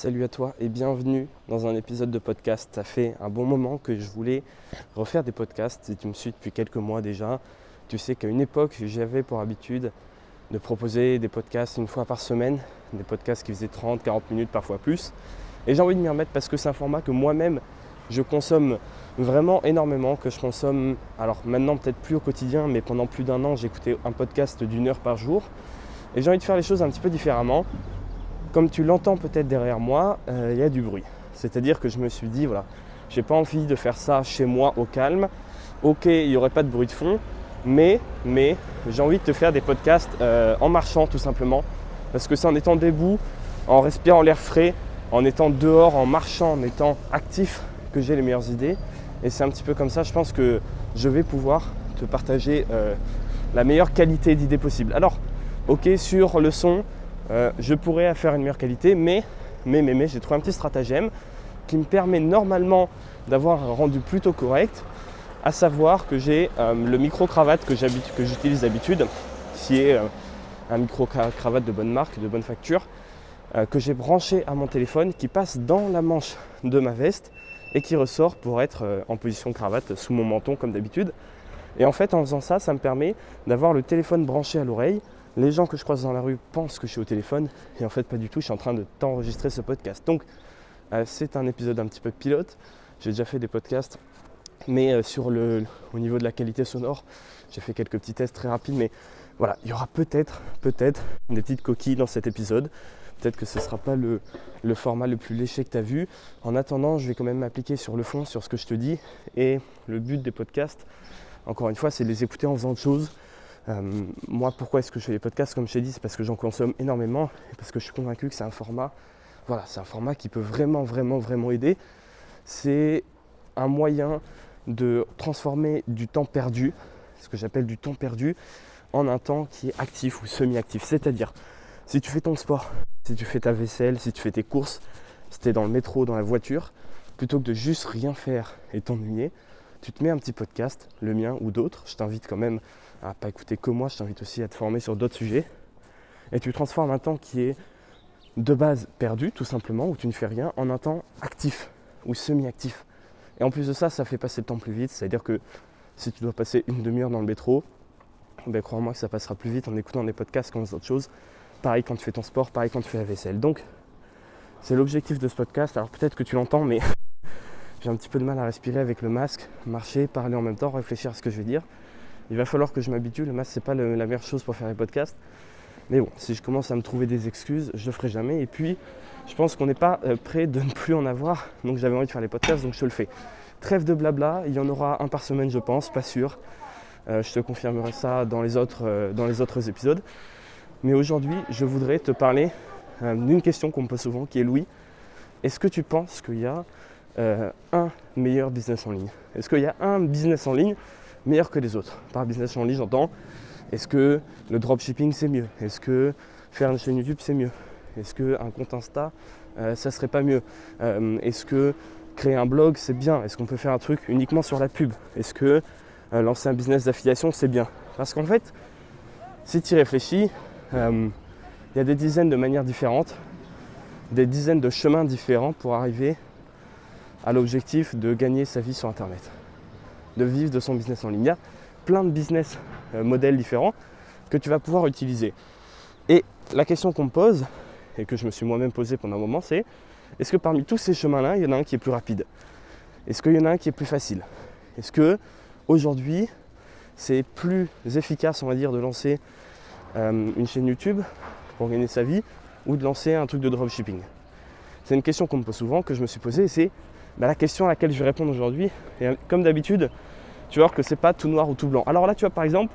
Salut à toi et bienvenue dans un épisode de podcast. Ça fait un bon moment que je voulais refaire des podcasts. Si tu me suis depuis quelques mois déjà, tu sais qu'à une époque, j'avais pour habitude de proposer des podcasts une fois par semaine, des podcasts qui faisaient 30-40 minutes, parfois plus. Et j'ai envie de m'y remettre parce que c'est un format que moi-même, je consomme vraiment énormément, que je consomme, alors maintenant peut-être plus au quotidien, mais pendant plus d'un an, j'écoutais un podcast d'une heure par jour. Et j'ai envie de faire les choses un petit peu différemment. Comme tu l'entends peut-être derrière moi, il y a du bruit. C'est-à-dire que je me suis dit, voilà, j'ai pas envie de faire ça chez moi au calme. Ok, il n'y aurait pas de bruit de fond, mais j'ai envie de te faire des podcasts en marchant tout simplement. Parce que c'est en étant debout, en respirant l'air frais, en étant dehors, en marchant, en étant actif que j'ai les meilleures idées. Et c'est un petit peu comme ça, je pense que je vais pouvoir te partager la meilleure qualité d'idées possible. Alors, ok, sur le son, je pourrais faire une meilleure qualité, mais j'ai trouvé un petit stratagème qui me permet normalement d'avoir un rendu plutôt correct, à savoir que j'ai le micro-cravate que j'utilise d'habitude, qui est un micro-cravate de bonne marque, de bonne facture, que j'ai branché à mon téléphone, qui passe dans la manche de ma veste et qui ressort pour être en position cravate sous mon menton comme d'habitude. Et en fait, en faisant ça, ça me permet d'avoir le téléphone branché à l'oreille. Les gens que je croise dans la rue pensent que je suis au téléphone et en fait pas du tout, je suis en train de t'enregistrer ce podcast. Donc c'est un épisode un petit peu pilote, j'ai déjà fait des podcasts, mais au niveau de la qualité sonore, j'ai fait quelques petits tests très rapides, mais voilà, il y aura peut-être des petites coquilles dans cet épisode. Peut-être que ce ne sera pas le format le plus léché que tu as vu. En attendant, je vais quand même m'appliquer sur le fond, sur ce que je te dis. Et le but des podcasts, encore une fois, c'est de les écouter en faisant autre chose. Moi, pourquoi est-ce que je fais des podcasts? Comme je t'ai dit, c'est parce que j'en consomme énormément et parce que je suis convaincu que c'est un format, voilà, c'est un format qui peut vraiment aider. C'est un moyen de transformer du temps perdu, ce que j'appelle du temps perdu, en un temps qui est actif ou semi-actif. C'est-à-dire, si tu fais ton sport, si tu fais ta vaisselle, si tu fais tes courses, si tu es dans le métro, dans la voiture, plutôt que de juste rien faire et t'ennuyer, tu te mets un petit podcast, le mien ou d'autres. Je t'invite quand même à pas écouter que moi, je t'invite aussi à te former sur d'autres sujets. Et tu transformes un temps qui est de base perdu, tout simplement, où tu ne fais rien, en un temps actif ou semi-actif. Et en plus de ça, ça fait passer le temps plus vite. C'est-à-dire que si tu dois passer une demi-heure dans le métro, ben crois-moi que ça passera plus vite en écoutant des podcasts qu'en faisant autre chose. Pareil quand tu fais ton sport, pareil quand tu fais la vaisselle. Donc, c'est l'objectif de ce podcast. Alors peut-être que tu l'entends, mais j'ai un petit peu de mal à respirer avec le masque, marcher, parler en même temps, réfléchir à ce que je vais dire. Il va falloir que je m'habitue, le masque c'est pas la meilleure chose pour faire les podcasts. Mais bon, si je commence à me trouver des excuses, je le ferai jamais. Et puis, je pense qu'on n'est pas prêt de ne plus en avoir. Donc j'avais envie de faire les podcasts, donc je le fais. Trêve de blabla, il y en aura un par semaine je pense, pas sûr. Je te confirmerai ça dans les autres épisodes. Mais aujourd'hui, je voudrais te parler d'une question qu'on me pose souvent, qui est Louis, est-ce que tu penses qu'il y a un meilleur business en ligne? Est-ce qu'il y a un business en ligne meilleur que les autres? Par business en ligne, j'entends, est-ce que le dropshipping c'est mieux? Est-ce que faire une chaîne YouTube c'est mieux? Est-ce qu'un compte Insta, ça serait pas mieux? Est-ce que créer un blog c'est bien? Est-ce qu'on peut faire un truc uniquement sur la pub? Est-ce que lancer un business d'affiliation c'est bien? Parce qu'en fait, si tu y réfléchis, il y a des dizaines de manières différentes, des dizaines de chemins différents pour arriver à l'objectif de gagner sa vie sur Internet, de vivre de son business en ligne. Il y a plein de business modèles différents que tu vas pouvoir utiliser. Et la question qu'on me pose, et que je me suis moi-même posé pendant un moment, c'est est-ce que parmi tous ces chemins-là, il y en a un qui est plus rapide? Est-ce qu'il y en a un qui est plus facile? Est-ce que aujourd'hui, c'est plus efficace, on va dire, de lancer une chaîne YouTube pour gagner sa vie ou de lancer un truc de dropshipping? C'est une question qu'on me pose souvent, que je me suis posée, et c'est la question à laquelle je vais répondre aujourd'hui. Et comme d'habitude, tu vas voir que c'est pas tout noir ou tout blanc. Alors là, tu vois, par exemple,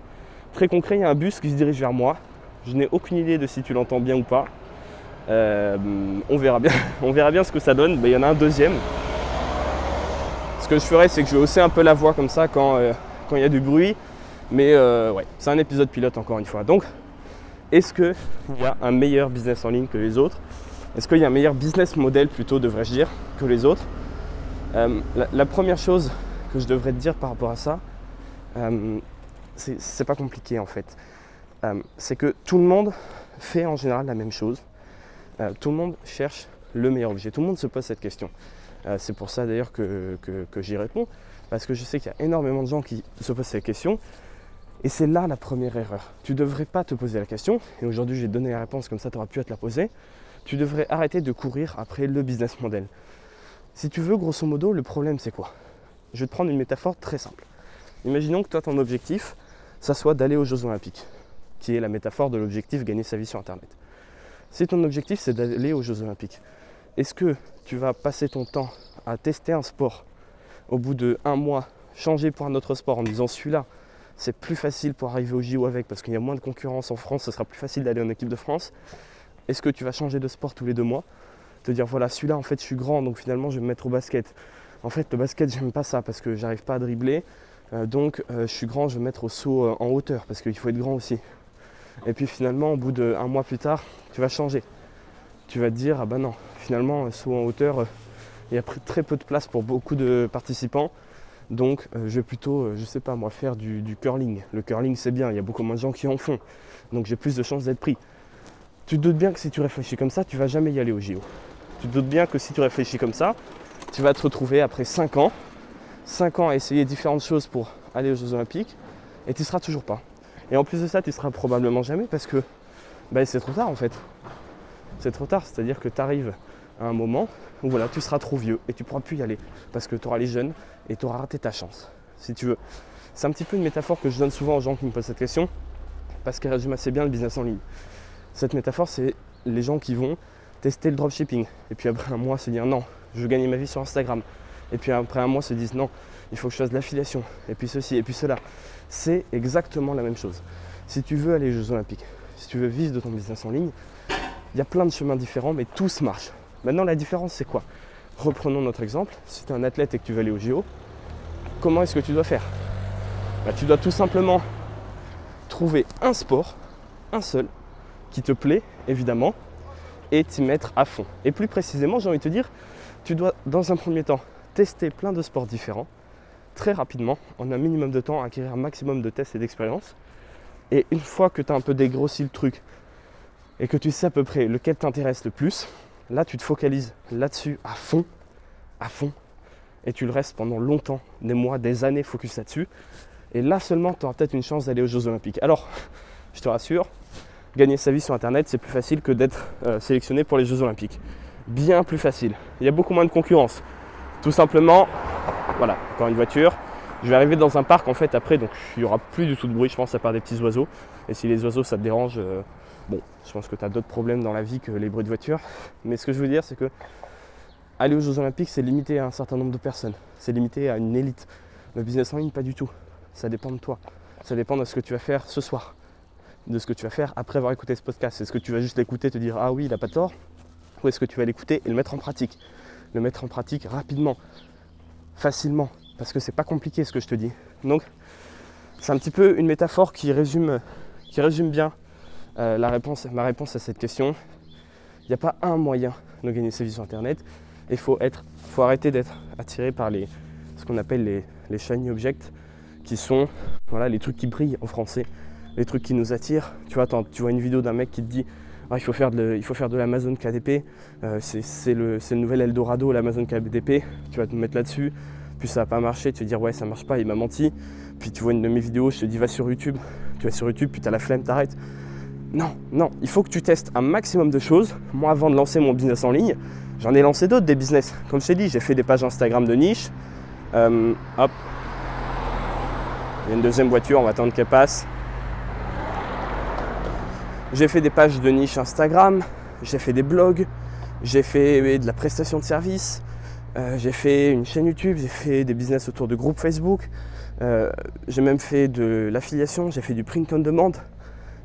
très concret, il y a un bus qui se dirige vers moi. Je n'ai aucune idée de si tu l'entends bien ou pas. On verra bien. On verra bien ce que ça donne. Il y en a un deuxième. Ce que je ferai, c'est que je vais hausser un peu la voix comme ça quand il y a du bruit. Mais ouais, c'est un épisode pilote encore une fois. Donc, est-ce qu'il y a un meilleur business en ligne que les autres? Est-ce qu'il y a un meilleur business model plutôt, devrais-je dire, que les autres? La première chose que je devrais te dire par rapport à ça, c'est pas compliqué en fait. C'est que tout le monde fait en général la même chose. Tout le monde cherche le meilleur objet? Tout le monde se pose cette question. C'est pour ça d'ailleurs que j'y réponds, parce que je sais qu'il y a énormément de gens qui se posent cette question. Et c'est là la première erreur. Tu ne devrais pas te poser la question, et aujourd'hui je vais te donner la réponse, comme ça tu auras pu te la poser. Tu devrais arrêter de courir après le business model. Si tu veux, grosso modo, le problème c'est quoi? Je vais te prendre une métaphore très simple. Imaginons que toi ton objectif, ça soit d'aller aux Jeux Olympiques, qui est la métaphore de l'objectif gagner sa vie sur Internet. Si ton objectif c'est d'aller aux Jeux Olympiques, est-ce que tu vas passer ton temps à tester un sport, au bout de 1 mois, changer pour un autre sport en disant celui-là, c'est plus facile pour arriver au JO avec parce qu'il y a moins de concurrence en France, ce sera plus facile d'aller en équipe de France? Est-ce que tu vas changer de sport tous les 2 mois? Te dire voilà, celui-là en fait je suis grand donc finalement je vais me mettre au basket. En fait le basket j'aime pas ça parce que j'arrive pas à dribbler, donc je suis grand, je vais me mettre au saut en hauteur parce qu'il faut être grand aussi. Et puis finalement au bout de 1 mois plus tard, tu vas changer. Tu vas te dire ah bah non, finalement saut en hauteur, il y a très peu de place pour beaucoup de participants. Donc je vais plutôt, je sais pas moi, faire du curling. Le curling c'est bien, il y a beaucoup moins de gens qui en font. Donc j'ai plus de chances d'être pris. Tu te doutes bien que si tu réfléchis comme ça, tu vas jamais y aller au JO. Tu te doutes bien que si tu réfléchis comme ça, tu vas te retrouver après 5 ans à essayer différentes choses pour aller aux Jeux Olympiques et tu ne seras toujours pas. Et en plus de ça, tu ne seras probablement jamais parce que c'est trop tard en fait. C'est trop tard, c'est-à-dire que tu arrives à un moment où voilà, tu seras trop vieux et tu ne pourras plus y aller parce que tu auras les jeunes et tu auras raté ta chance, si tu veux. C'est un petit peu une métaphore que je donne souvent aux gens qui me posent cette question parce qu'elle résume assez bien le business en ligne. Cette métaphore, c'est les gens qui vont tester le dropshipping et puis après 1 mois se dire non, je veux gagner ma vie sur Instagram. Et puis après 1 mois se disent non, il faut que je fasse de l'affiliation et puis ceci et puis cela. C'est exactement la même chose. Si tu veux aller aux Jeux Olympiques, si tu veux vivre de ton business en ligne, il y a plein de chemins différents mais tous marchent. Maintenant la différence c'est quoi? Reprenons notre exemple, si tu es un athlète et que tu veux aller au JO, comment est-ce que tu dois faire? Tu dois tout simplement trouver un sport, un seul, qui te plaît évidemment, et t'y mettre à fond. Et plus précisément, j'ai envie de te dire, tu dois dans un premier temps tester plein de sports différents, très rapidement, en un minimum de temps, acquérir un maximum de tests et d'expérience. Et une fois que tu as un peu dégrossi le truc et que tu sais à peu près lequel t'intéresse le plus, là tu te focalises là-dessus à fond, et tu le restes pendant longtemps, des mois, des années focus là-dessus. Et là seulement, tu auras peut-être une chance d'aller aux Jeux Olympiques. Alors, je te rassure, gagner sa vie sur Internet, c'est plus facile que d'être sélectionné pour les Jeux Olympiques. Bien plus facile. Il y a beaucoup moins de concurrence. Tout simplement, voilà, encore une voiture. Je vais arriver dans un parc en fait après, donc il n'y aura plus du tout de bruit, je pense, à part des petits oiseaux. Et si les oiseaux ça te dérange, je pense que tu as d'autres problèmes dans la vie que les bruits de voiture. Mais ce que je veux dire, c'est que aller aux Jeux Olympiques, c'est limité à un certain nombre de personnes. C'est limité à une élite. Le business en ligne, pas du tout. Ça dépend de toi. Ça dépend de ce que tu vas faire ce soir. De ce que tu vas faire après avoir écouté ce podcast. Est-ce que tu vas juste l'écouter et te dire « Ah oui, il n'a pas tort » ou est-ce que tu vas l'écouter et le mettre en pratique? Le mettre en pratique rapidement, facilement, parce que c'est pas compliqué ce que je te dis. Donc, c'est un petit peu une métaphore qui résume bien ma réponse à cette question. Il n'y a pas un moyen de gagner sa vie sur Internet. Il faut arrêter d'être attiré par ce qu'on appelle les shiny objects, qui sont les trucs qui brillent en français, les trucs qui nous attirent. Tu vois une vidéo d'un mec qui te dit il faut faire de l'Amazon KDP, c'est le nouvel Eldorado, l'Amazon KDP, tu vas te mettre là-dessus, puis ça va pas marcher, tu vas dire ouais ça marche pas, il m'a menti, puis tu vois une de mes vidéos, je te dis va sur YouTube, tu vas sur YouTube, puis tu as la flemme, t'arrêtes. Non, il faut que tu testes un maximum de choses. Moi avant de lancer mon business en ligne, j'en ai lancé d'autres des business, comme je t'ai dit, j'ai fait des pages Instagram de niche, hop, il y a une deuxième voiture, on va attendre qu'elle passe. J'ai fait des pages de niche Instagram, j'ai fait des blogs, j'ai fait de la prestation de service, j'ai fait une chaîne YouTube, j'ai fait des business autour de groupes Facebook, j'ai même fait de l'affiliation, j'ai fait du print on demand,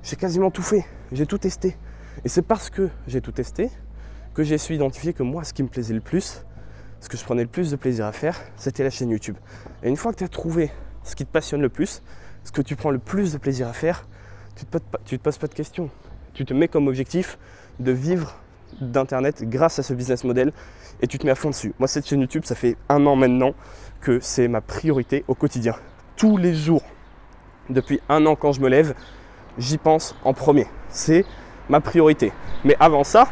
j'ai quasiment tout fait, j'ai tout testé. Et c'est parce que j'ai tout testé que j'ai su identifier que moi, ce qui me plaisait le plus, ce que je prenais le plus de plaisir à faire, c'était la chaîne YouTube. Et une fois que tu as trouvé ce qui te passionne le plus, ce que tu prends le plus de plaisir à faire, tu te poses pas de questions. Tu te mets comme objectif de vivre d'Internet grâce à ce business model et tu te mets à fond dessus. Moi, cette chaîne YouTube, ça fait 1 an maintenant que c'est ma priorité au quotidien. Tous les jours, depuis 1 an quand je me lève, j'y pense en premier. C'est ma priorité. Mais avant ça,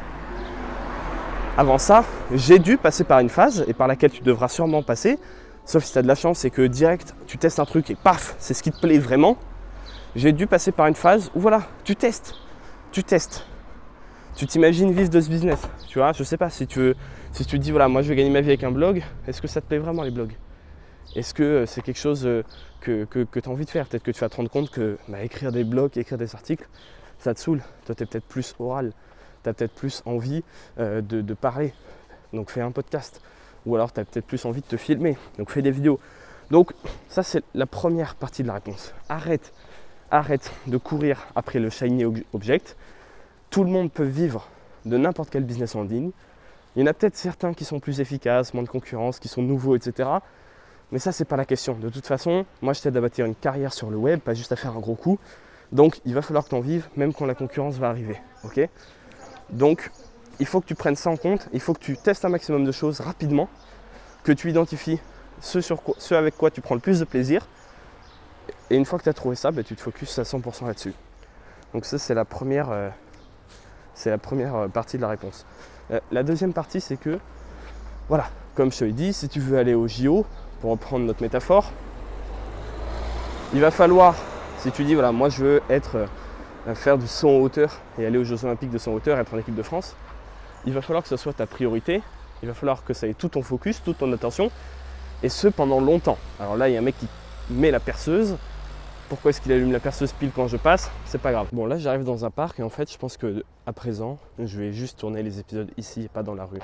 avant ça, j'ai dû passer par une phase et par laquelle tu devras sûrement passer, sauf si tu as de la chance et que direct tu testes un truc et paf, c'est ce qui te plaît vraiment. J'ai dû passer par une phase où voilà, tu testes. Tu t'imagines vivre de ce business, tu vois, je sais pas si tu te dis voilà, moi je vais gagner ma vie avec un blog, est-ce que ça te plaît vraiment les blogs? Est-ce que c'est quelque chose que tu as envie de faire? Peut-être que tu vas te rendre compte que écrire des blogs, écrire des articles, ça te saoule. Toi tu es peut-être plus oral, tu as peut-être plus envie de parler, donc fais un podcast. Ou alors tu as peut-être plus envie de te filmer, donc fais des vidéos. Donc ça c'est la première partie de la réponse. Arrête de courir après le shiny object. Tout le monde peut vivre de n'importe quel business en ligne. Il y en a peut-être certains qui sont plus efficaces, moins de concurrence, qui sont nouveaux, etc. Mais ça, c'est pas la question. De toute façon, moi, je t'aide à bâtir une carrière sur le web, pas juste à faire un gros coup. Donc, il va falloir que tu en vives, même quand la concurrence va arriver. Ok ? Donc, il faut que tu prennes ça en compte. Il faut que tu testes un maximum de choses rapidement, que tu identifies ce avec quoi tu prends le plus de plaisir. Et une fois que tu as trouvé ça, tu te focuses à 100% là-dessus. Donc ça, c'est la première partie de la réponse. La deuxième partie, c'est que, voilà, comme je te l'ai dit, si tu veux aller au JO, pour reprendre notre métaphore, il va falloir, si tu dis, voilà, moi je veux faire du saut en hauteur et aller aux Jeux Olympiques de saut en hauteur, être en équipe de France, il va falloir que ce soit ta priorité, il va falloir que ça ait tout ton focus, toute ton attention, et ce pendant longtemps. Alors là, il y a un mec qui met la perceuse. Pourquoi est-ce qu'il allume la perceuse pile quand je passe? C'est pas grave. Bon, là j'arrive dans un parc et en fait je pense que à présent je vais juste tourner les épisodes ici et pas dans la rue.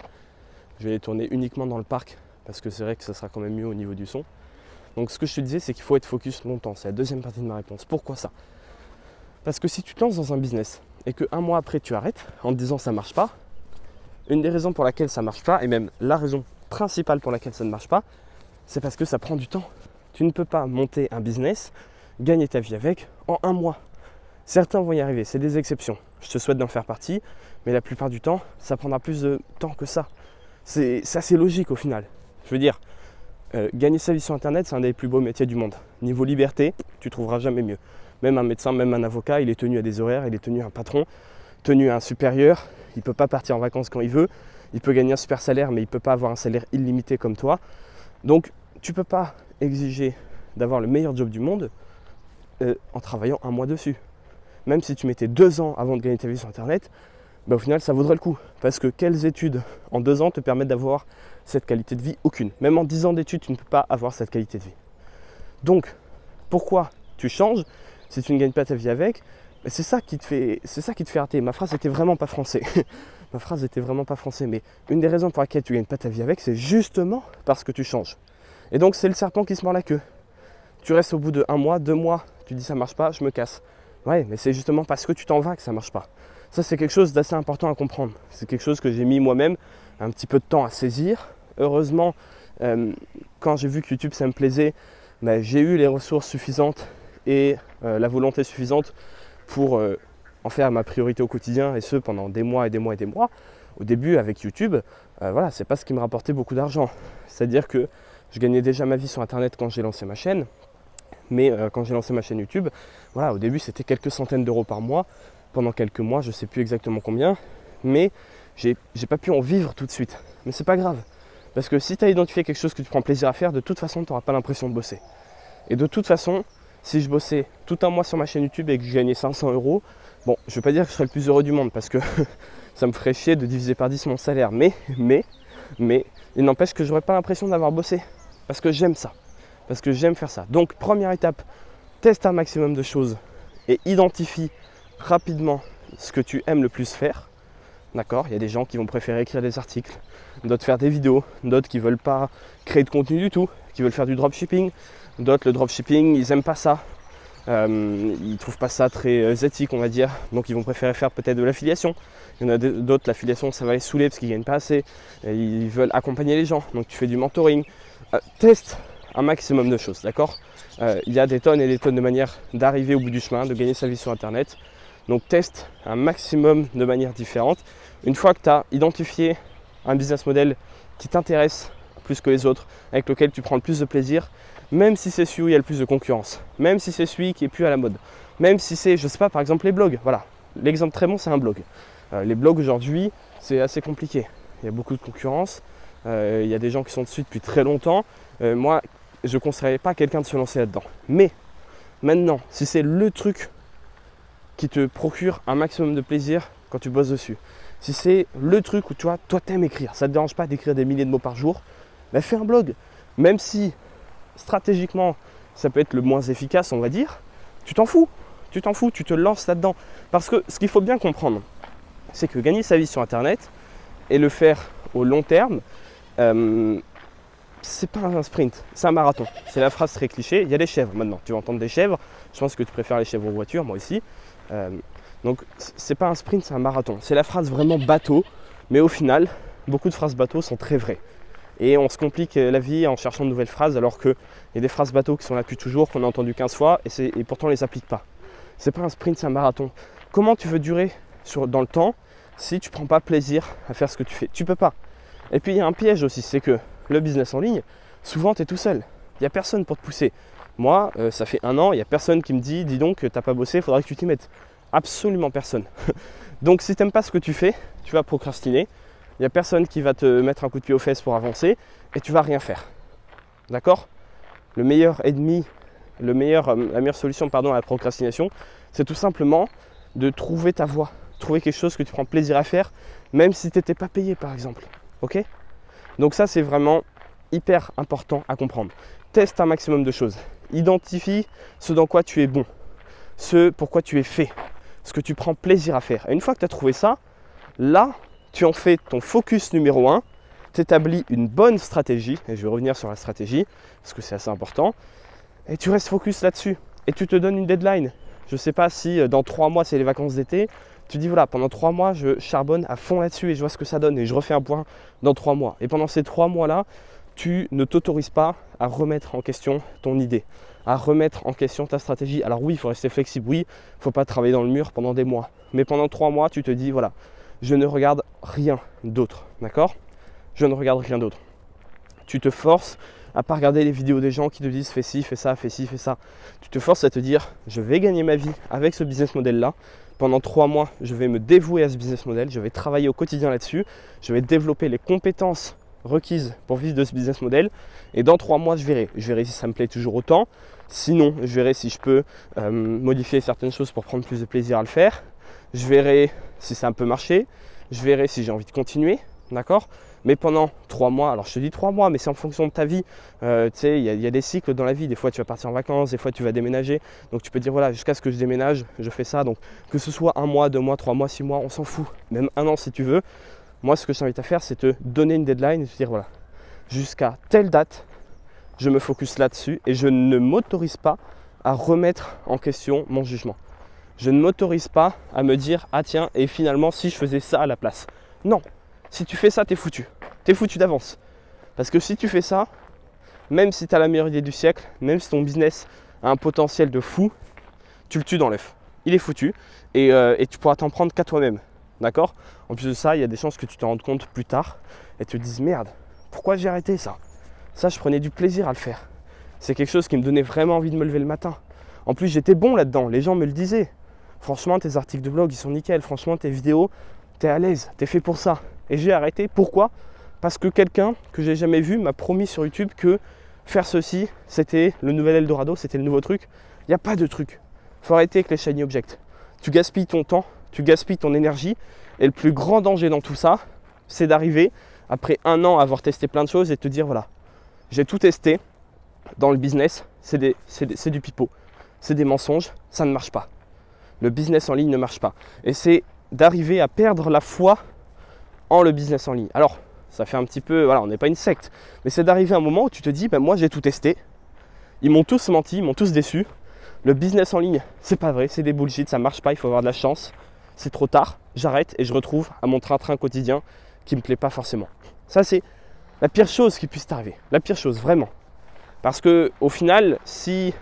Je vais les tourner uniquement dans le parc parce que c'est vrai que ça sera quand même mieux au niveau du son. Donc ce que je te disais, c'est qu'il faut être focus longtemps. C'est la deuxième partie de ma réponse. Pourquoi ça? Parce que si tu te lances dans un business et que un mois après tu arrêtes en te disant ça marche pas, une des raisons pour laquelle ça marche pas, et même la raison principale pour laquelle ça ne marche pas, c'est parce que ça prend du temps. Tu ne peux pas monter un business, gagner ta vie avec en un mois. Certains vont y arriver, c'est des exceptions. Je te souhaite d'en faire partie, mais la plupart du temps, ça prendra plus de temps que ça. C'est assez logique au final. Je veux dire, gagner sa vie sur Internet, c'est un des plus beaux métiers du monde. Niveau liberté, tu trouveras jamais mieux. Même un médecin, même un avocat, il est tenu à des horaires, il est tenu à un patron, tenu à un supérieur. Il ne peut pas partir en vacances quand il veut. Il peut gagner un super salaire, mais il ne peut pas avoir un salaire illimité comme toi. Donc, tu ne peux pas exiger d'avoir le meilleur job du monde en travaillant un mois dessus. Même si tu mettais 2 ans avant de gagner ta vie sur Internet, au final ça vaudrait le coup. Parce que quelles études en 2 ans te permettent d'avoir cette qualité de vie? Aucune. Même en 10 ans d'études, tu ne peux pas avoir cette qualité de vie. Donc, pourquoi tu changes si tu ne gagnes pas ta vie avec? C'est ça qui te fait rater. Ma phrase était vraiment pas français. Mais une des raisons pour laquelle tu ne gagnes pas ta vie avec, c'est justement parce que tu changes. Et donc c'est le serpent qui se mord la queue. Tu restes au bout de 1 mois, 2 mois, tu dis ça marche pas, je me casse. Ouais, mais c'est justement parce que tu t'en vas que ça marche pas. Ça, c'est quelque chose d'assez important à comprendre. C'est quelque chose que j'ai mis moi-même un petit peu de temps à saisir. Heureusement, quand j'ai vu que YouTube ça me plaisait, j'ai eu les ressources suffisantes et la volonté suffisante pour en faire ma priorité au quotidien, et ce pendant des mois et des mois et des mois. Au début, avec YouTube, voilà, c'est pas ce qui me rapportait beaucoup d'argent. C'est-à-dire que je gagnais déjà ma vie sur Internet quand j'ai lancé ma chaîne. Mais quand j'ai lancé ma chaîne YouTube, voilà, au début c'était quelques centaines d'euros par mois. Pendant quelques mois, je ne sais plus exactement combien, mais j'ai pas pu en vivre tout de suite. Mais c'est pas grave, parce que si tu as identifié quelque chose que tu prends plaisir à faire, de toute façon tu n'auras pas l'impression de bosser. Et de toute façon, si je bossais tout un mois sur ma chaîne YouTube et que je gagnais 500 euros, bon, je ne veux pas dire que je serais le plus heureux du monde, parce que ça me ferait chier de diviser par 10 mon salaire, mais il n'empêche que je n'aurais pas l'impression d'avoir bossé, parce que j'aime ça. Parce que j'aime faire ça. Donc première étape, teste un maximum de choses et identifie rapidement ce que tu aimes le plus faire. D'accord? Il y a des gens qui vont préférer écrire des articles, d'autres faire des vidéos, d'autres qui ne veulent pas créer de contenu du tout, qui veulent faire du dropshipping, d'autres le dropshipping, ils n'aiment pas ça. Ils ne trouvent pas ça très éthique, on va dire, donc ils vont préférer faire peut-être de l'affiliation. Il y en a d'autres, l'affiliation ça va les saouler parce qu'ils ne gagnent pas assez, et ils veulent accompagner les gens, donc tu fais du mentoring. Teste un maximum de choses, d'accord? Il y a des tonnes et des tonnes de manières d'arriver au bout du chemin, de gagner sa vie sur Internet. Donc teste un maximum de manières différentes. Une fois que tu as identifié un business model qui t'intéresse plus que les autres, avec lequel tu prends le plus de plaisir, même si c'est celui où il y a le plus de concurrence, même si c'est celui qui est plus à la mode, même si c'est, je sais pas, par exemple les blogs. Voilà, l'exemple très bon, c'est un blog. Les blogs aujourd'hui, c'est assez compliqué. il y a beaucoup de concurrence, il y a des gens qui sont dessus depuis très longtemps. Moi, je ne conseillerais pas à quelqu'un de se lancer là-dedans. Mais maintenant, si c'est le truc qui te procure un maximum de plaisir quand tu bosses dessus, si c'est le truc où toi t'aimes écrire, ça ne te dérange pas d'écrire des milliers de mots par jour, bah fais un blog. Même si stratégiquement ça peut être le moins efficace, on va dire, tu t'en fous, tu te lances là-dedans. Parce que ce qu'il faut bien comprendre, c'est que gagner sa vie sur internet et le faire au long terme, c'est pas un sprint, c'est un marathon. C'est la phrase très cliché. Il y a des chèvres maintenant, tu vas entendre des chèvres. Je pense que tu préfères les chèvres aux voitures, moi aussi. Donc c'est pas un sprint, c'est un marathon. C'est la phrase vraiment bateau, mais au final, beaucoup de phrases bateau sont très vraies. Et on se complique la vie en cherchant de nouvelles phrases, alors qu'il y a des phrases bateau qui sont là depuis toujours, qu'on a entendues 15 fois, et pourtant on ne les applique pas. C'est pas un sprint, c'est un marathon. Comment tu veux durer dans le temps si tu ne prends pas plaisir à faire ce que tu fais? Tu peux pas. Et puis il y a un piège aussi, c'est que le business en ligne, souvent tu es tout seul. Il n'y a personne pour te pousser. Moi, ça fait 1 an, il n'y a personne qui me dit « Dis donc, tu n'as pas bossé, il faudra que tu t'y mettes ». Absolument personne. Donc si tu n'aimes pas ce que tu fais, tu vas procrastiner. Il n'y a personne qui va te mettre un coup de pied aux fesses pour avancer et tu ne vas rien faire. D'accord? Le meilleur ennemi, la meilleure solution à la procrastination, c'est tout simplement de trouver ta voie, trouver quelque chose que tu prends plaisir à faire, même si tu n'étais pas payé par exemple. Ok? Donc ça, c'est vraiment hyper important à comprendre. Teste un maximum de choses. Identifie ce dans quoi tu es bon, ce pourquoi tu es fait, ce que tu prends plaisir à faire. Et une fois que tu as trouvé ça, là, tu en fais ton focus numéro 1, tu établis une bonne stratégie, et je vais revenir sur la stratégie, parce que c'est assez important, et tu restes focus là-dessus. Et tu te donnes une deadline. Je ne sais pas si dans 3 mois, c'est les vacances d'été, tu dis voilà, pendant 3 mois, je charbonne à fond là-dessus et je vois ce que ça donne, et je refais un point dans 3 mois. Et pendant ces 3 mois-là, tu ne t'autorises pas à remettre en question ton idée, à remettre en question ta stratégie. Alors oui, il faut rester flexible, oui, il ne faut pas travailler dans le mur pendant des mois. Mais pendant 3 mois, tu te dis voilà, je ne regarde rien d'autre, d'accord? Je ne regarde rien d'autre. Tu te forces à ne pas regarder les vidéos des gens qui te disent fais ci, fais ça, fais ci, fais ça. Tu te forces à te dire je vais gagner ma vie avec ce business model-là. Pendant 3 mois, je vais me dévouer à ce business model, je vais travailler au quotidien là-dessus, je vais développer les compétences requises pour vivre de ce business model. Et dans 3 mois, je verrai si ça me plaît toujours autant. Sinon, je verrai si je peux modifier certaines choses pour prendre plus de plaisir à le faire. Je verrai si ça peut marcher, je verrai si j'ai envie de continuer, d'accord? Mais pendant 3 mois, alors je te dis 3 mois, mais c'est en fonction de ta vie. Tu sais, il y a des cycles dans la vie. Des fois, tu vas partir en vacances, des fois, tu vas déménager. Donc, tu peux dire, voilà, jusqu'à ce que je déménage, je fais ça. Donc, que ce soit 1 mois, 2 mois, 3 mois, 6 mois, on s'en fout. Même 1 an si tu veux. Moi, ce que je t'invite à faire, c'est te donner une deadline et te dire, voilà, jusqu'à telle date, je me focus là-dessus et je ne m'autorise pas à remettre en question mon jugement. Je ne m'autorise pas à me dire, ah tiens, et finalement, si je faisais ça à la place. Non, si tu fais ça, t'es foutu. T'es foutu d'avance. Parce que si tu fais ça, même si tu as la meilleure idée du siècle, même si ton business a un potentiel de fou, tu le tues dans l'œuf. Il est foutu et tu pourras t'en prendre qu'à toi-même. D'accord? En plus de ça, il y a des chances que tu te rendes compte plus tard et te dises merde, pourquoi j'ai arrêté ça? Ça, je prenais du plaisir à le faire. C'est quelque chose qui me donnait vraiment envie de me lever le matin. En plus, j'étais bon là-dedans, les gens me le disaient. Franchement, tes articles de blog, ils sont nickel. Franchement, tes vidéos, t'es à l'aise, t'es fait pour ça. Et j'ai arrêté. Pourquoi? Parce que quelqu'un que j'ai jamais vu m'a promis sur YouTube que faire ceci, c'était le nouvel Eldorado, c'était le nouveau truc. Il n'y a pas de truc. Il faut arrêter avec les shiny objects. Tu gaspilles ton temps, tu gaspilles ton énergie. Et le plus grand danger dans tout ça, c'est d'arriver, après 1 an à avoir testé plein de choses et de te dire, voilà, j'ai tout testé. Dans le business, c'est du pipeau. C'est des mensonges, ça ne marche pas. Le business en ligne ne marche pas. Et c'est d'arriver à perdre la foi en le business en ligne. Alors, ça fait un petit peu, voilà, on n'est pas une secte, mais c'est d'arriver à un moment où tu te dis, ben moi j'ai tout testé, ils m'ont tous menti, ils m'ont tous déçu, le business en ligne, c'est pas vrai, c'est des bullshit, ça marche pas, il faut avoir de la chance, c'est trop tard, j'arrête et je retrouve à mon train-train quotidien qui me plaît pas forcément. Ça, c'est la pire chose qui puisse t'arriver, la pire chose, vraiment. Parce que au final, si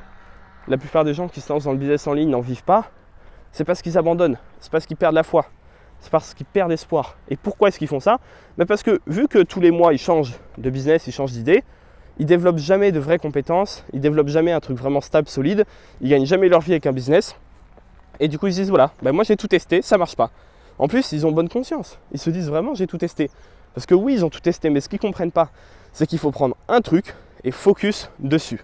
la plupart des gens qui se lancent dans le business en ligne n'en vivent pas, c'est parce qu'ils abandonnent, c'est parce qu'ils perdent la foi. C'est parce qu'ils perdent espoir. Et pourquoi est-ce qu'ils font ça? Parce que vu que tous les mois ils changent de business, ils changent d'idée, ils développent jamais de vraies compétences, ils développent jamais un truc vraiment stable, solide, ils gagnent jamais leur vie avec un business. Et du coup ils se disent voilà, moi j'ai tout testé, ça marche pas. En plus ils ont bonne conscience, ils se disent vraiment j'ai tout testé. Parce que oui, ils ont tout testé, mais ce qu'ils ne comprennent pas, c'est qu'il faut prendre un truc et focus dessus. De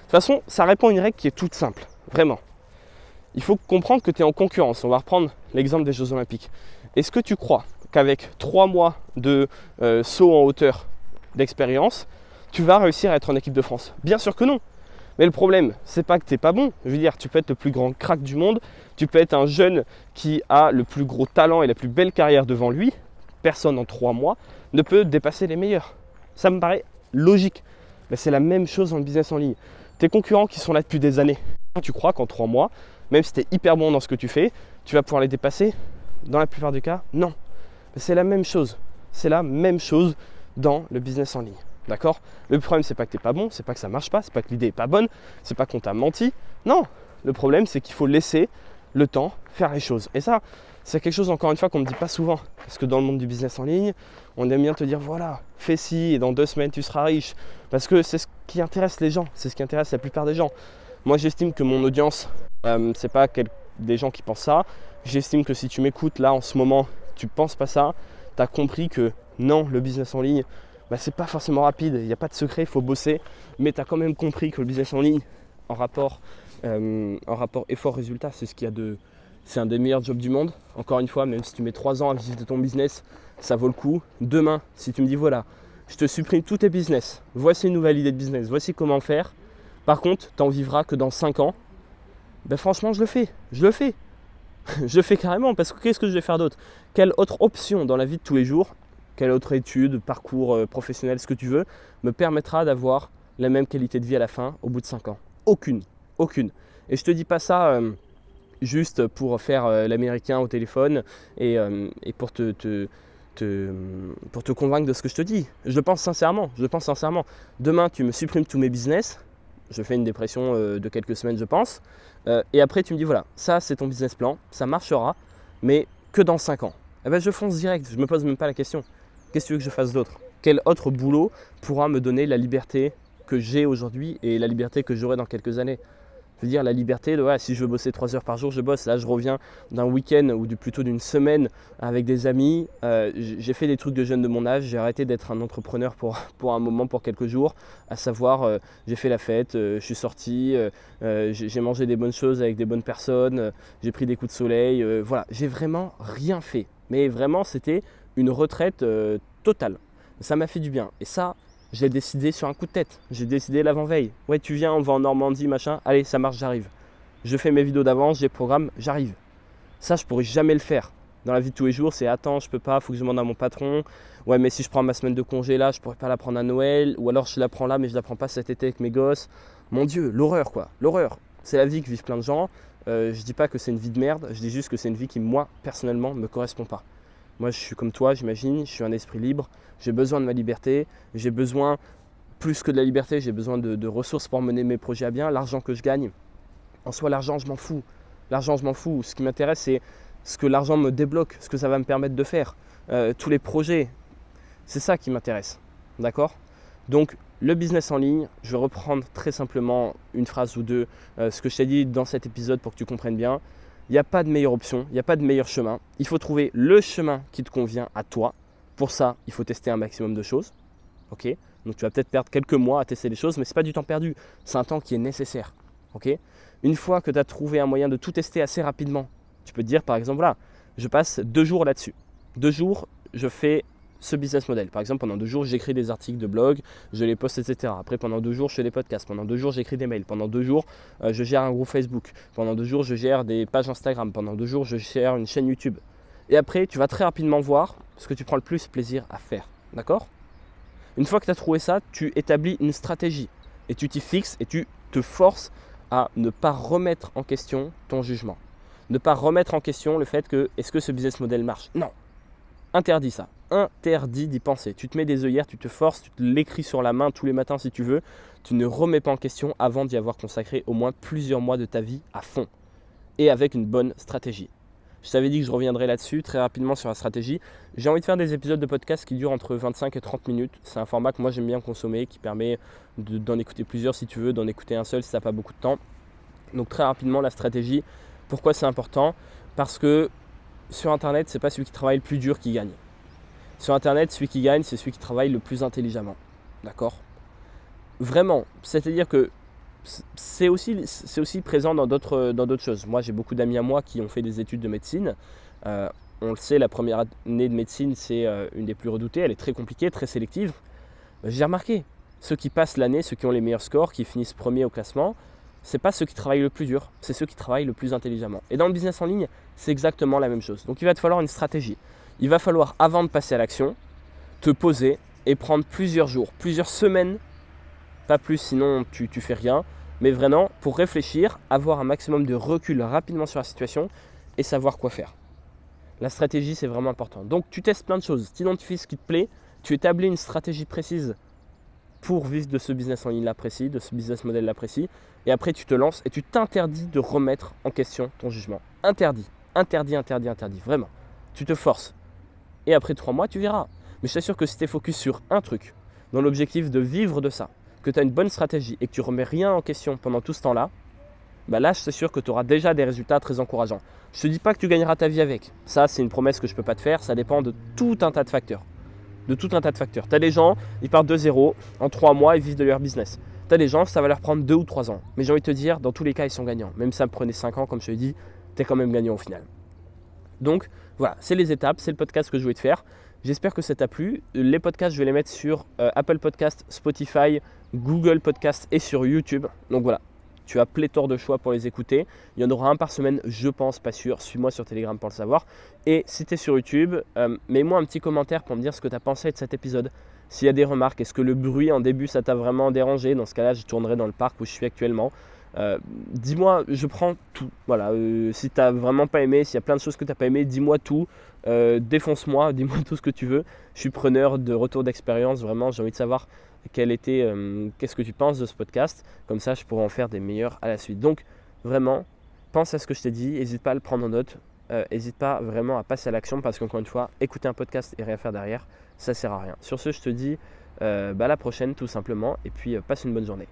toute façon, ça répond à une règle qui est toute simple, vraiment. Il faut comprendre que tu es en concurrence. On va reprendre l'exemple des Jeux Olympiques. Est-ce que tu crois qu'avec 3 mois de saut en hauteur d'expérience, tu vas réussir à être en équipe de France? Bien sûr que non. Mais le problème, c'est pas que tu n'es pas bon. Je veux dire, tu peux être le plus grand crack du monde, tu peux être un jeune qui a le plus gros talent et la plus belle carrière devant lui. Personne en 3 mois ne peut dépasser les meilleurs. Ça me paraît logique. Mais c'est la même chose dans le business en ligne. Tes concurrents qui sont là depuis des années, tu crois qu'en 3 mois, même si tu es hyper bon dans ce que tu fais, tu vas pouvoir les dépasser? Dans la plupart des cas, non. Mais c'est la même chose. C'est la même chose dans le business en ligne. D'accord? Le problème, c'est pas que tu n'es pas bon, c'est pas que ça marche pas, c'est pas que l'idée n'est pas bonne, c'est pas qu'on t'a menti. Non, le problème, c'est qu'il faut laisser le temps faire les choses. Et ça, c'est quelque chose, encore une fois, qu'on ne me dit pas souvent. Parce que dans le monde du business en ligne, on aime bien te dire, voilà, fais ci et dans 2 semaines, tu seras riche. Parce que c'est ce qui intéresse les gens, c'est ce qui intéresse la plupart des gens. Moi, j'estime que mon audience, c'est pas des gens qui pensent ça. J'estime que si tu m'écoutes là en ce moment, tu ne penses pas ça, tu as compris que non, le business en ligne, c'est pas forcément rapide, il n'y a pas de secret, il faut bosser, mais tu as quand même compris que le business en ligne, en rapport effort-résultat, c'est un des meilleurs jobs du monde. Encore une fois, même si tu mets 3 ans à vivre de ton business, ça vaut le coup. Demain, si tu me dis voilà, je te supprime tous tes business, voici une nouvelle idée de business, voici comment faire. Par contre, tu n'en vivras que dans 5 ans. Franchement, je le fais. Je le fais carrément, parce que qu'est-ce que je vais faire d'autre? Quelle autre option dans la vie de tous les jours, quelle autre étude, parcours professionnel, ce que tu veux, me permettra d'avoir la même qualité de vie à la fin, au bout de 5 ans? Aucune. Et je te dis pas ça juste pour faire l'américain au téléphone et pour te convaincre de ce que je te dis. Je le pense sincèrement. Demain, tu me supprimes tous mes business. Je fais une dépression de quelques semaines, je pense. Et après, tu me dis, voilà, ça, c'est ton business plan. Ça marchera, mais que dans 5 ans. Je fonce direct. Je ne me pose même pas la question. Qu'est-ce que tu veux que je fasse d'autre? Quel autre boulot pourra me donner la liberté que j'ai aujourd'hui et la liberté que j'aurai dans quelques années? Je veux dire, la liberté de, si je veux bosser 3 heures par jour, je bosse. Là, je reviens d'un week-end ou plutôt d'une semaine avec des amis. J'ai fait des trucs de jeunes de mon âge. J'ai arrêté d'être un entrepreneur pour un moment, pour quelques jours. À savoir, j'ai fait la fête, je suis sorti, j'ai mangé des bonnes choses avec des bonnes personnes, j'ai pris des coups de soleil. Voilà, j'ai vraiment rien fait. Mais vraiment, c'était une retraite totale. Ça m'a fait du bien. Et ça, je l'ai décidé sur un coup de tête. J'ai décidé l'avant-veille. Ouais, tu viens, on va en Normandie, machin. Allez, ça marche, j'arrive. Je fais mes vidéos d'avance, j'ai le programme, j'arrive. Ça, je pourrais jamais le faire. Dans la vie de tous les jours, c'est attends, je peux pas, faut que je demande à mon patron. Ouais, mais si je prends ma semaine de congé là, je pourrais pas la prendre à Noël. Ou alors je la prends là, mais je la prends pas cet été avec mes gosses. Mon Dieu, l'horreur quoi. L'horreur. C'est la vie que vivent plein de gens. Je dis pas que c'est une vie de merde. Je dis juste que c'est une vie qui, moi, personnellement, me correspond pas. Moi, je suis comme toi, j'imagine, je suis un esprit libre, j'ai besoin de ma liberté, j'ai besoin, plus que de la liberté, j'ai besoin de ressources pour mener mes projets à bien. L'argent que je gagne, en soi, l'argent, je m'en fous. Ce qui m'intéresse, c'est ce que l'argent me débloque, ce que ça va me permettre de faire. Tous les projets, c'est ça qui m'intéresse, d'accord? Donc, le business en ligne, je vais reprendre très simplement une phrase ou deux, ce que je t'ai dit dans cet épisode pour que tu comprennes bien. Il n'y a pas de meilleure option, il n'y a pas de meilleur chemin. Il faut trouver le chemin qui te convient à toi. Pour ça, il faut tester un maximum de choses. Okay, donc tu vas peut-être perdre quelques mois à tester les choses, mais ce n'est pas du temps perdu. C'est un temps qui est nécessaire. Okay, une fois que tu as trouvé un moyen de tout tester assez rapidement, tu peux te dire par exemple, voilà, je passe 2 jours là-dessus. 2 jours, je fais ce business model. Par exemple, pendant 2 jours, j'écris des articles de blog, je les poste, etc. Après, pendant 2 jours, je fais des podcasts. Pendant 2 jours, j'écris des mails. Pendant 2 jours, je gère un groupe Facebook. Pendant 2 jours, je gère des pages Instagram. Pendant 2 jours, je gère une chaîne YouTube. Et après, tu vas très rapidement voir ce que tu prends le plus plaisir à faire. D'accord? Une fois que tu as trouvé ça, tu établis une stratégie. Et tu t'y fixes et tu te forces à ne pas remettre en question ton jugement. Ne pas remettre en question le fait que, est-ce que ce business model marche? Non. Interdit ça. Interdit d'y penser. Tu te mets des œillères, tu te forces, tu te l'écris sur la main tous les matins si tu veux. Tu ne remets pas en question avant d'y avoir consacré au moins plusieurs mois de ta vie à fond. Et avec une bonne stratégie. Je t'avais dit que je reviendrai là-dessus très rapidement sur la stratégie. J'ai envie de faire des épisodes de podcast qui durent entre 25 et 30 minutes. C'est un format que moi j'aime bien consommer, qui permet d'en écouter plusieurs si tu veux, d'en écouter un seul si tu n'as pas beaucoup de temps. Donc très rapidement la stratégie. Pourquoi c'est important? Parce que sur Internet, ce n'est pas celui qui travaille le plus dur qui gagne. Sur Internet, celui qui gagne, c'est celui qui travaille le plus intelligemment. D'accord ? Vraiment. C'est-à-dire que c'est aussi présent dans d'autres choses. Moi, j'ai beaucoup d'amis à moi qui ont fait des études de médecine. On le sait, la première année de médecine, c'est une des plus redoutées. Elle est très compliquée, très sélective. J'ai remarqué, ceux qui passent l'année, ceux qui ont les meilleurs scores, qui finissent premiers au classement, ce n'est pas ceux qui travaillent le plus dur, c'est ceux qui travaillent le plus intelligemment. Et dans le business en ligne, c'est exactement la même chose. Donc il va te falloir une stratégie. Il va falloir, avant de passer à l'action, te poser et prendre plusieurs jours, plusieurs semaines, pas plus, sinon tu fais rien, mais vraiment pour réfléchir, avoir un maximum de recul rapidement sur la situation et savoir quoi faire. La stratégie, c'est vraiment important. Donc tu testes plein de choses, tu identifies ce qui te plaît, tu établis une stratégie précise pour vivre de ce business en ligne-là précis, de ce business model-là précis, et après tu te lances et tu t'interdis de remettre en question ton jugement. Interdit, vraiment. Tu te forces. Et après 3 mois, tu verras. Mais je t'assure que si tu es focus sur un truc, dans l'objectif de vivre de ça, que tu as une bonne stratégie et que tu ne remets rien en question pendant tout ce temps-là, là je t'assure que tu auras déjà des résultats très encourageants. Je ne te dis pas que tu gagneras ta vie avec. Ça, c'est une promesse que je ne peux pas te faire. Ça dépend de tout un tas de facteurs. Tu as des gens, ils partent de zéro, en 3 mois, ils vivent de leur business. Tu as des gens, ça va leur prendre 2 ou 3 ans. Mais j'ai envie de te dire, dans tous les cas, ils sont gagnants. Même si ça me prenait 5 ans, comme je te l'ai dit, tu es quand même gagnant au final. Donc voilà, c'est les étapes, c'est le podcast que je voulais te faire. J'espère que ça t'a plu. Les podcasts, je vais les mettre sur Apple Podcast, Spotify, Google Podcast et sur YouTube. Donc voilà, tu as pléthore de choix pour les écouter. Il y en aura un par semaine, je pense, pas sûr. Suis-moi sur Telegram pour le savoir. Et si tu es sur YouTube, mets-moi un petit commentaire pour me dire ce que tu as pensé de cet épisode. S'il y a des remarques, est-ce que le bruit en début, ça t'a vraiment dérangé ? Dans ce cas-là, je tournerai dans le parc où je suis actuellement. Dis-moi, je prends tout. Voilà, si tu n'as vraiment pas aimé, s'il y a plein de choses que tu n'as pas aimé, dis-moi tout. Défonce-moi, dis-moi tout ce que tu veux. Je suis preneur de retour d'expérience. Vraiment, j'ai envie de savoir qu'est-ce que tu penses de ce podcast. Comme ça, je pourrai en faire des meilleurs à la suite. Donc, vraiment, pense à ce que je t'ai dit. N'hésite pas à le prendre en note. N'hésite pas vraiment à passer à l'action parce qu'encore une fois, écouter un podcast et rien faire derrière, ça ne sert à rien. Sur ce, je te dis à la prochaine tout simplement. Et puis, passe une bonne journée.